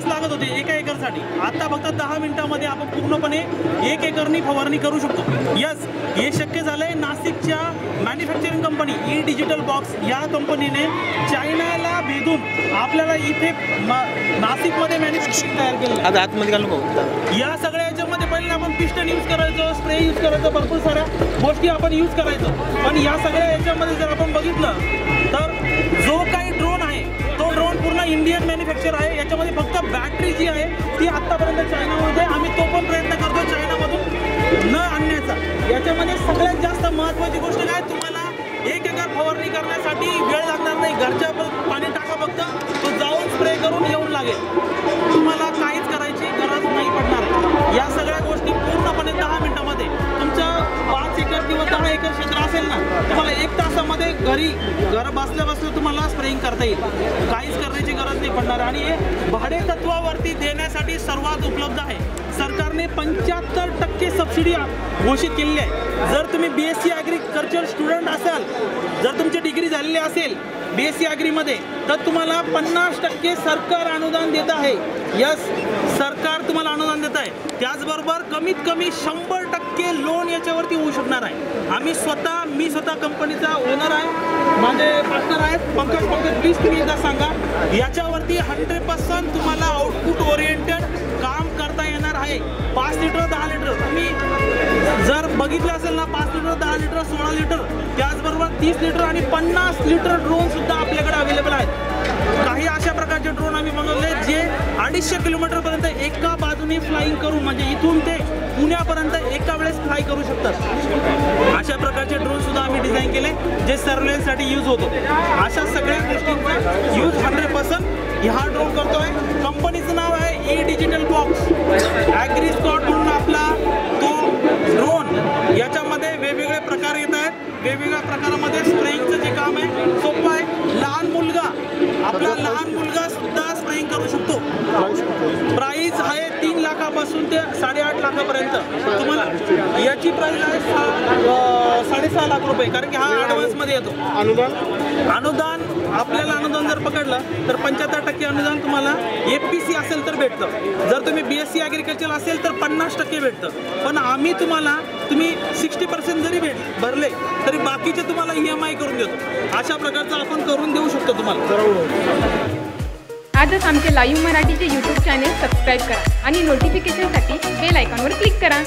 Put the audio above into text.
तास लागत होते एका एकरसाठी, आता फक्त 10 मिनिटांमध्ये आपण पूर्णपणे 1 एकरनी फवारणी करू शकतो। यस, हे शक्य झालंय नाशिकच्या manufacturing company E digital box या कंपनीने चायनाला भेदून आपल्याला इथे नाशिकमध्ये मॅन्युफॅक्चरिंग तयार केलं। आता आतमध्ये घालू या सगळ्या याच्यामध्ये पहिले आपण पिस्टन यूज करायचो, स्प्रे यूज करायचो, भरपूर साऱ्या गोष्टी आपण यूज करायचो, पण या सगळ्या याच्यामध्ये जर आपण बघितलं तर जो काही ड्रोन आहे तो ड्रोन पूर्ण इंडियन मॅन्युफॅक्चर आहे। याच्यामध्ये फक्त बॅटरी जी आहे ती आत्तापर्यंत चायनामध्ये, आम्ही तो पण प्रयत्न करतो चायनामधून न आणण्याचा। याच्यामध्ये सगळ्यात जास्त महत्त्वाची गोष्ट काय, तुम्हाला 1 एकर फवारणी करण्यासाठी वेळ लागणार नाही, घरच्या पाणी टाका फक्त, तो जाऊन स्प्रे करून येऊन लागेल, तुम्हाला काहीच करायची गरज नाही पडणार। या सगळ्या गोष्टी पूर्णपणे 10 मिनिटांमध्ये तुमच्या 5 एकर किंवा 10 एकर क्षेत्र असेल ना, तुम्हाला 1 तासामध्ये घर बसल्या बसल्या तुम्हाला स्प्रेइंग करता येईल, काहीच करण्याची गरज नाही पडणार। आणि हे भाडे तत्वावरती देण्यासाठी सर्वात उपलब्ध आहे। सरकारने 75% सबसिडी घोषित केलेली आहे। जर तुम्ही BSc ॲग्रिकल्चर स्टुडंट असाल, जर तुमची डिग्री झालेली असेल BSc ॲग्रीमध्ये, तर तुम्हाला 50% सरकार अनुदान देत आहे। यस, सरकार तुम्हाला अनुदान देत आहे। त्याचबरोबर कमीत कमी 100% लोन याच्यावरती होऊ शकणार आहे। मी स्वतः कंपनीचा ओनर आहे, माझे पार्टनर आहेत पंकज प्लीज तुम्ही एकदा सांगा, याच्यावरती 100% तुम्हाला आउटपुट ओरिएंटेड काम करता येणार आहे। 5 लिटर 10 लिटर तुम्ही जर बघितलं असेल ना, 5 लिटर 10 लिटर 16 लिटर, त्याचबरोबर 30 लिटर आणि 50 लिटर ड्रोन सुद्धा आपल्याकडे अवेलेबल आहेत। काही अशा प्रकारचे ड्रोन आम्ही बनवले जे 250 किलोमीटरपर्यंत एका बाजूने फ्लाईंग करून, म्हणजे इथून ते पुण्यापर्यंत एका वेळेस फ्लाय करू शकतात। अशा प्रकारचे ड्रोन सुद्धा आम्ही डिझाईन केले जे सर्वेलन्ससाठी यूज होतो। अशा सगळ्या गोष्टींचा यूज 100% ह्या ड्रोन करतोय। कंपनीचं नाव आहे ई डिजिटल बॉक्स ॲग्रीस्कॉट म्हणून आपला तो ड्रोन। याच्यामध्ये वेगवेगळे प्रकार येत आहेत, वेगवेगळ्या प्रकारामध्ये स्प्रेइंगचं जे काम आहे सोपं आहे। लहान मुलगा सुद्धा स्प्रेइंग करू शकतो। प्राइस आहे 3 लाखापासून ते 8.5 लाखापर्यंत। तुम्हाला याची प्राइस आहे 6.5 लाख रुपये, कारण की हा ॲडव्हान्समध्ये येतो। अनुदान आपल्याला अनुदान जर पकडलं तर 75% अनुदान तुम्हाला FPC असेल तर भेटतं। जर तुम्ही BSc ॲग्रिकल्चर असेल तर 50% भेटतं। पण आम्ही तुम्ही 60% जरी भरले तरी बाकीचे तुम्हाला EMI करून देतो। अशा प्रकारचं आपण करून देऊ शकतो तुम्हाला। आजच आमचे लाईव्ह मराठीचे YouTube चॅनेल सबस्क्राईब करा आणि नोटिफिकेशनसाठी बेल आयकॉनवर क्लिक करा।